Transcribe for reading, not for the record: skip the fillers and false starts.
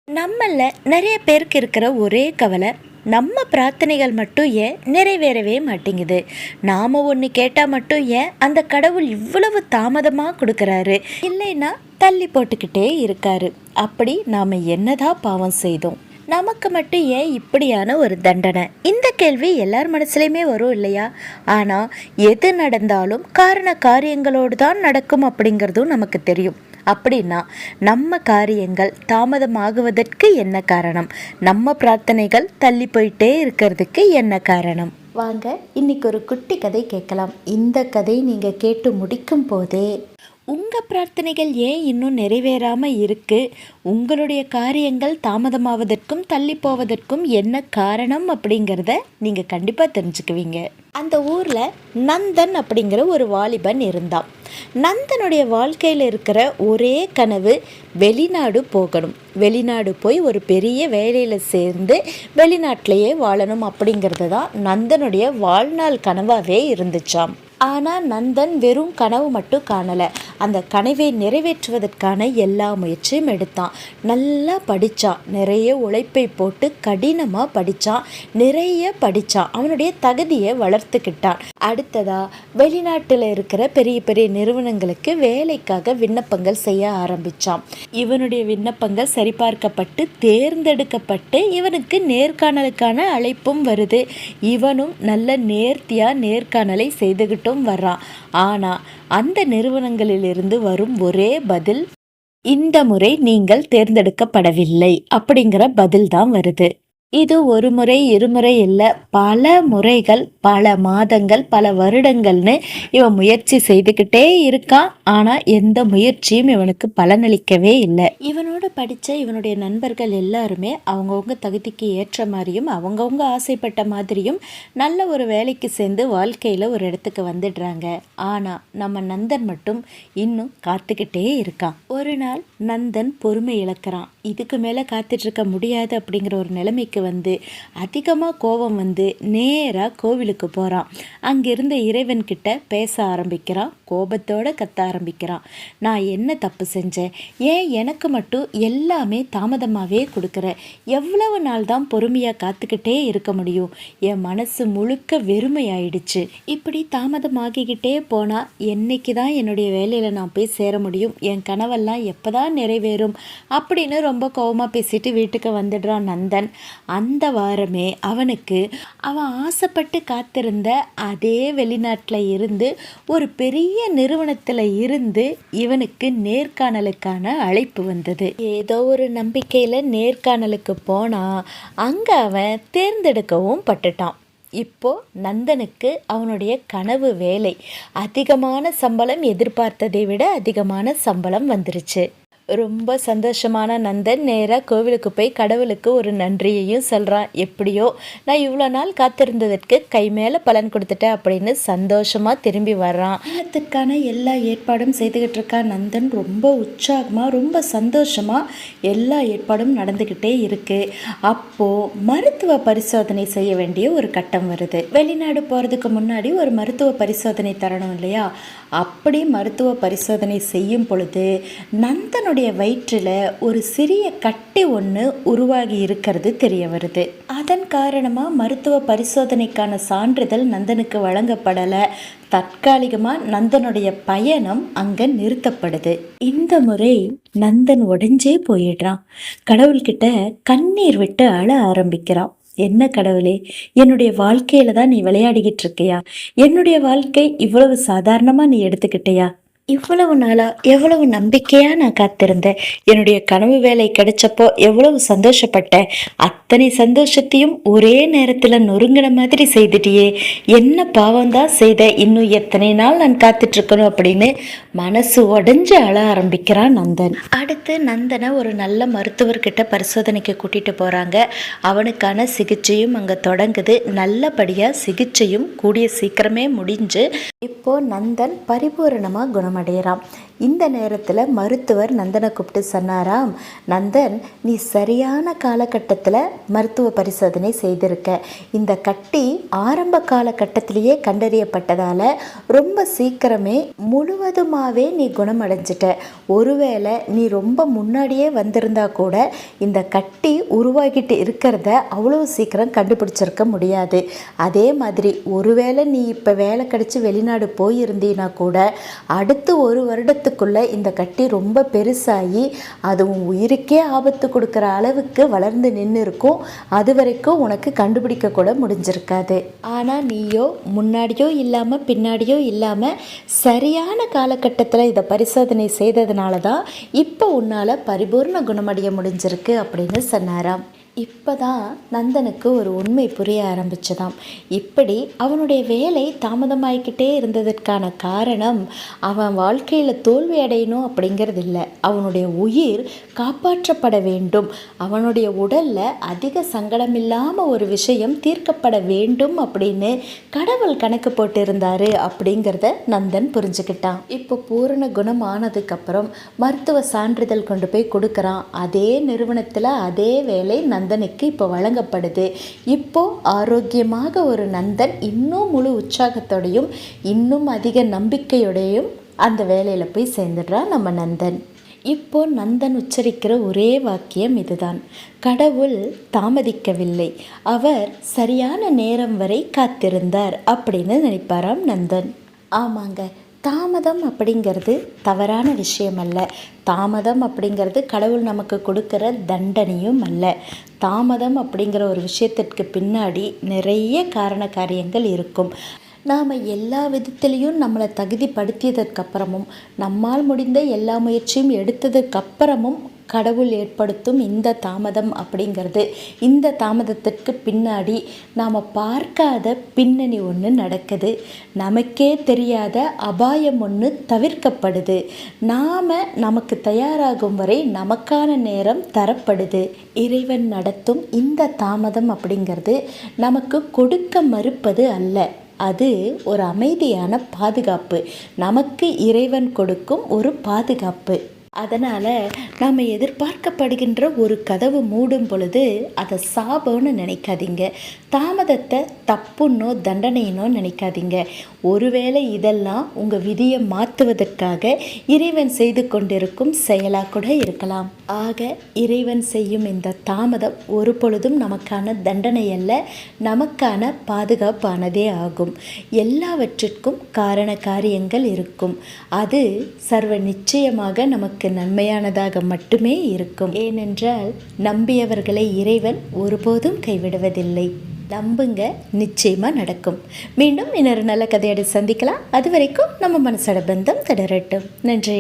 நம்மள நிறைய பேருக்கு இருக்கிற ஒரே கவலை, நம்ம பிரார்த்தனைகள் மட்டும் ஏன் நிறைவேறவே மாட்டேங்குது? நாம ஒன்று கேட்டால் மட்டும் ஏன் அந்த கடவுள் இவ்வளவு தாமதமாக கொடுக்குறாரு? இல்லைன்னா தள்ளி போட்டுக்கிட்டே இருக்காரு. அப்படி நாம் என்னதான் பாவம் செய்தோம்? நமக்கு மட்டும் ஏன் இப்படியான ஒரு தண்டனை? இந்த கேள்வி எல்லார் மனசுலையுமே வரும் இல்லையா? ஆனால் எது நடந்தாலும் காரண காரியங்களோடு தான் நடக்கும் அப்படிங்கிறதும் நமக்கு தெரியும். அப்படின்னா நம்ம காரியங்கள் தாமதமாகுவதற்கு என்ன காரணம்? நம்ம பிரார்த்தனைகள் தள்ளி போயிட்டே இருக்கிறதுக்கு என்ன காரணம்? வாங்க இன்னைக்கு ஒரு குட்டி கதை கேட்கலாம். இந்த கதை நீங்கள் கேட்டு முடிக்கும் போதே உங்கள் பிரார்த்தனைகள் ஏன் இன்னும் நிறைவேறாமல் இருக்குது, உங்களுடைய காரியங்கள் தாமதமாவதற்கும் தள்ளி போவதற்கும் என்ன காரணம் அப்படிங்கிறத நீங்கள் கண்டிப்பாக தெரிஞ்சுக்குவீங்க. அந்த ஊரில் நந்தன் அப்படிங்கிற ஒரு வாலிபன் இருந்தான். நந்தனுடைய வாழ்க்கையில் இருக்கிற ஒரே கனவு வெளிநாடு போகணும். வெளிநாடு போய் ஒரு பெரிய வேலையில் சேர்ந்து வெளிநாட்டிலேயே வாழணும் அப்படிங்கிறது தான் நந்தனுடைய வாழ்நாள் கனவாகவே இருந்துச்சாம். ஆனால் நந்தன் வெறும் கனவு மட்டும் காணலை. அந்த கனவை நிறைவேற்றுவதற்கான எல்லா முயற்சியும் எடுத்தான். நல்லா படித்தான், நிறைய உழைப்பை போட்டு கடினமாக படித்தான், நிறைய படித்தான், அவனுடைய தகுதியை வளர்த்துக்கிட்டான். அடுத்ததாக வெளிநாட்டில் இருக்கிற பெரிய பெரிய நிறுவனங்களுக்கு வேலைக்காக விண்ணப்பங்கள் செய்ய ஆரம்பித்தான். இவனுடைய விண்ணப்பங்கள் சரிபார்க்கப்பட்டு தேர்ந்தெடுக்கப்பட்டு இவனுக்கு நேர்காணலுக்கான அழைப்பும் வருது. இவனும் நல்ல நேர்த்தியாக நேர்காணலை செய்துகிட்டு வர்றான். ஆனா அந்த நிறுவனங்களிலிருந்து வரும் ஒரே பதில், இந்த முறை நீங்கள் தேர்ந்தெடுக்கப்படவில்லை அப்படிங்கிற பதில் தான் வருது. இது ஒரு முறை இருமுறை இல்லை, பல முறைகள், பல மாதங்கள், பல வருடங்கள்னு இவன் முயற்சி செய்துக்கிட்டே இருக்கான். ஆனால் எந்த முயற்சியும் இவனுக்கு பலனளிக்கவே இல்லை. இவனோட படித்த இவனுடைய நண்பர்கள் எல்லாருமே அவங்கவுங்க தகுதிக்கு ஏற்ற மாதிரியும் அவங்கவுங்க ஆசைப்பட்ட மாதிரியும் நல்ல ஒரு வேலைக்கு சேர்ந்து வாழ்க்கையில் ஒரு இடத்துக்கு வந்துடுறாங்க. ஆனால் நம்ம நந்தன் மட்டும் இன்னும் காத்துக்கிட்டே இருக்கான். ஒரு நாள் நந்தன் பொறுமை இழக்கிறான். இதுக்கு மேலே காத்துட்ருக்க முடியாது அப்படிங்கிற ஒரு நிலைமைக்கு வந்து அதிகமாக கோபம் வந்து நேராக கோவிலுக்கு போகிறான். அங்கிருந்த இறைவன்கிட்ட பேச ஆரம்பிக்கிறான். கோபத்தோடு கத்த ஆரம்பிக்கிறான். நான் என்ன தப்பு செஞ்சேன்? ஏன் எனக்கு மட்டும் எல்லாமே தாமதமாகவே கொடுக்குற? எவ்வளவு நாள் தான் பொறுமையாக காத்துக்கிட்டே இருக்க முடியும்? என் மனசு முழுக்க வெறுமையாயிடுச்சு. இப்படி தாமதமாகிக்கிட்டே போனால் என்னைக்கு தான் என்னுடைய வேலையில் நான் போய் சேர முடியும்? என் கனவெல்லாம் எப்போ தான் நிறைவேறும்? அப்படின்னு ரொம்ப கோபமாக பேசிட்டு வீட்டுக்கு வந்துடுறான் நந்தன். அந்த வாரமே அவனுக்கு அவன் ஆசைப்பட்டு காத்திருந்த அதே வெளிநாட்டில் இருந்து ஒரு பெரிய நிறுவனத்தில் இருந்து இவனுக்கு நேர்காணலுக்கான அழைப்பு வந்தது. ஏதோ ஒரு நம்பிக்கையில் நேர்காணலுக்கு போனால் அங்கே அவன் தேர்ந்தெடுக்கவும் பட்டுட்டான். இப்போ நந்தனுக்கு அவனுடைய கனவு வேலை, அதிகமான சம்பளம், எதிர்பார்த்ததை விட அதிகமான சம்பளம் வந்துருச்சு. ரொம்ப சந்தோஷமான நந்தன் நேராக கோவிலுக்கு போய் கடவுளுக்கு ஒரு நன்றியையும் சொல்கிறான். எப்படியோ நான் இவ்வளோ நாள் காத்திருந்ததற்கு கை மேலே பலன் கொடுத்துட்டேன் அப்படின்னு சந்தோஷமாக திரும்பி வர்றான். இல்லத்துக்கான எல்லா ஏற்பாடும் செய்துக்கிட்டு இருக்கான் நந்தன். ரொம்ப உற்சாகமாக ரொம்ப சந்தோஷமாக எல்லா ஏற்பாடும் நடந்துக்கிட்டே இருக்குது. அப்போது மருத்துவ பரிசோதனை செய்ய வேண்டிய ஒரு கட்டம் வருது. வெளிநாடு போகிறதுக்கு முன்னாடி ஒரு மருத்துவ பரிசோதனை தரணும் இல்லையா? அப்படி மருத்துவ பரிசோதனை செய்யும் பொழுது நந்தனுடைய வயிற்றில் ஒரு சிறிய கட்டி ஒன்று உருவாகி இருக்கிறது தெரிய வருது. அதன் காரணமாக மருத்துவ பரிசோதனைக்கான சான்றிதழ் நந்தனுக்கு வழங்கப்படலை. தற்காலிகமாக நந்தனுடைய பயணம் அங்கே நிறுத்தப்படுது. இந்த முறை நந்தன் உடைஞ்சே போயிடுறான். கடவுள்கிட்ட கண்ணீர் விட்டு அழ ஆரம்பிக்கிறான். என்ன கடவுளே, என்னுடைய வாழ்க்கையில தான் நீ விளையாடிக்கிட்டு இருக்கியா? என்னுடைய வாழ்க்கை இவ்வளவு சாதாரணமாக நீ எடுத்துக்கிட்டியா? இவ்வளவு நாளாக எவ்வளவு நம்பிக்கையாக நான் காத்திருந்தேன். என்னுடைய கனவு வேலை கிடைச்சப்போ எவ்வளவு சந்தோஷப்பட்டேன். அத்தனை சந்தோஷத்தையும் ஒரே நேரத்தில் நொறுங்கின மாதிரி செய்துட்டியே. என்ன பாவம்தான் செய்த? இன்னும் எத்தனை நாள் நான் காத்துட்ருக்கணும் அப்படின்னு மனசு உடஞ்சி அழ ஆரம்பிக்கிறான் நந்தன். அடுத்து நந்தனை ஒரு நல்ல மருத்துவர்கிட்ட பரிசோதனைக்கு கூட்டிகிட்டு போகிறாங்க. அவனுக்கான சிகிச்சையும் அங்கே தொடங்குது. நல்லபடியாக சிகிச்சையும் கூடிய சீக்கிரமே முடிஞ்சு இப்போ நந்தன் பரிபூரணமாக குணமடைகிறான். இந்த நேரத்தில் மருத்துவர் நந்தனை கூப்பிட்டு சொன்னாராம், நந்தன், நீ சரியான காலகட்டத்தில் மருத்துவ பரிசோதனை செய்திருக்க. இந்த கட்டி ஆரம்ப காலகட்டத்திலேயே கண்டறியப்பட்டதால் ரொம்ப சீக்கிரமே முழுவதுமாகவே நீ குணமடைஞ்சிட்ட. ஒருவேளை நீ ரொம்ப முன்னாடியே வந்திருந்தா கூட இந்த கட்டி உருவாகிட்டு இருக்கிறத அவ்வளோ சீக்கிரம் கண்டுபிடிச்சிருக்க முடியாது. அதே மாதிரி ஒருவேளை நீ இப்போ வேலை கிடச்சி வெளிநாடு போயிருந்தீன்னா கூட அடுத்து 1 வருடத்துக்குள்ளே இந்த கட்டி ரொம்ப பெருசாகி அதுவும் உயிருக்கே ஆபத்து கொடுக்குற அளவுக்கு வளர்ந்து நின்று இருக்கும். அது வரைக்கும் உனக்கு கண்டுபிடிக்க கூட முடிஞ்சிருக்காது. ஆனால் நீயோ முன்னாடியோ இல்லாமல் பின்னாடியோ இல்லாமல் சரியான காலகட்டத்தில் இதை பரிசோதனை செய்ததுனால தான் இப்போ உன்னால் பரிபூர்ண குணமடைய முடிஞ்சிருக்கு அப்படின்னு சொன்னாராம். இப்போ தான் நந்தனுக்கு ஒரு உண்மை புரிய ஆரம்பிச்சதாம். இப்படி அவனுடைய வேலை தாமதமாகிக்கிட்டே இருந்ததற்கான காரணம் அவன் வாழ்க்கையில் தோல்வி அடையணும் அப்படிங்கிறது இல்லை, அவனுடைய உயிர் காப்பாற்றப்பட வேண்டும், அவனுடைய உடலில் அதிக சங்கடம் இல்லாமல் ஒரு விஷயம் தீர்க்கப்பட வேண்டும் அப்படின்னு கடவுள் கணக்கு போட்டு இருந்தார் அப்படிங்கிறத நந்தன் புரிஞ்சுக்கிட்டான். இப்போ பூரண குணம் ஆனதுக்கப்புறம் மருத்துவ சான்றிதழ் கொண்டு போய் கொடுக்குறான். அதே நிறுவனத்தில் அதே வேலை நந்தனுக்கு இப்போ வழங்கப்படுது. இப்போ ஆரோக்கியமாக ஒரு நந்தன் இன்னும் முழு உற்சாகத்தோடையும் இன்னும் அதிக நம்பிக்கையோடையும் அந்த வேலையில் போய் சேர்ந்துடுறான் நம்ம நந்தன். இப்போ நந்தன் உச்சரிக்கிற ஒரே வாக்கியம் இதுதான், கடவுள் தாமதிக்கவில்லை, அவர் சரியான நேரம் வரை காத்திருந்தார் அப்படின்னு நினைப்பாராம் நந்தன். ஆமாங்க, தாமதம் அப்படிங்கிறது தவறான விஷயம் அல்ல. தாமதம் அப்படிங்கிறது கடவுள் நமக்கு கொடுக்குற தண்டனையும் அல்ல. தாமதம் அப்படிங்கிற ஒரு விஷயத்திற்கு பின்னாடி நிறைய காரண காரியங்கள் இருக்கும். நாம் எல்லா விதத்துலேயும் நம்மளை தகுதிப்படுத்தியதற்கப்புறமும் நம்மால் முடிந்த எல்லா முயற்சியும் எடுத்ததுக்கப்புறமும் கடவுள் ஏற்படுத்தும் இந்த தாமதம் அப்படிங்கிறது, இந்த தாமதத்திற்கு பின்னாடி நாம் பார்க்காத பின்னணி ஒன்று நடக்குது. நமக்கே தெரியாத அபாயம் ஒன்று தவிர்க்கப்படுது. நாம் நமக்கு தயாராகும் வரை நமக்கான நேரம் தரப்படுது. இறைவன் நடத்தும் இந்த தாமதம் அப்படிங்கிறது நமக்கு கொடுக்க மறுப்பது அல்ல, அது ஒரு அமைதியான பாதுகாப்பு, நமக்கு இறைவன் கொடுக்கும் ஒரு பாதுகாப்பு. அதனால் நாம் எதிர்பார்க்கப்படுகின்ற ஒரு கதவு மூடும் பொழுது அதை சாபம்னு நினைக்காதீங்க, தாமதத்தை தப்புன்னோ தண்டனையினோ நினைக்காதீங்க. ஒருவேளை இதெல்லாம் உங்கள் விதியை மாற்றுவதற்காக இறைவன் செய்து கொண்டிருக்கும் செயலாக கூட இருக்கலாம். ஆக இறைவன் செய்யும் இந்த தாமதம் ஒரு பொழுதும் நமக்கான தண்டனை அல்ல, நமக்கான பாதுகாப்பானதே ஆகும். எல்லாவற்றிற்கும் காரண காரியங்கள் இருக்கும். அது சர்வ நிச்சயமாக நமக்கு நன்மையானதாக மட்டுமே இருக்கும். ஏனென்றால் நம்பியவர்களை இறைவன் ஒருபோதும் கைவிடுவதில்லை. நம்புங்க, நிச்சயமா நடக்கும். மீண்டும் இன்னொரு நல்ல கதையோடு சந்திக்கலாம். அது வரைக்கும் நம்ம மனசோட பந்தம் தொடரட்டும். நன்றி.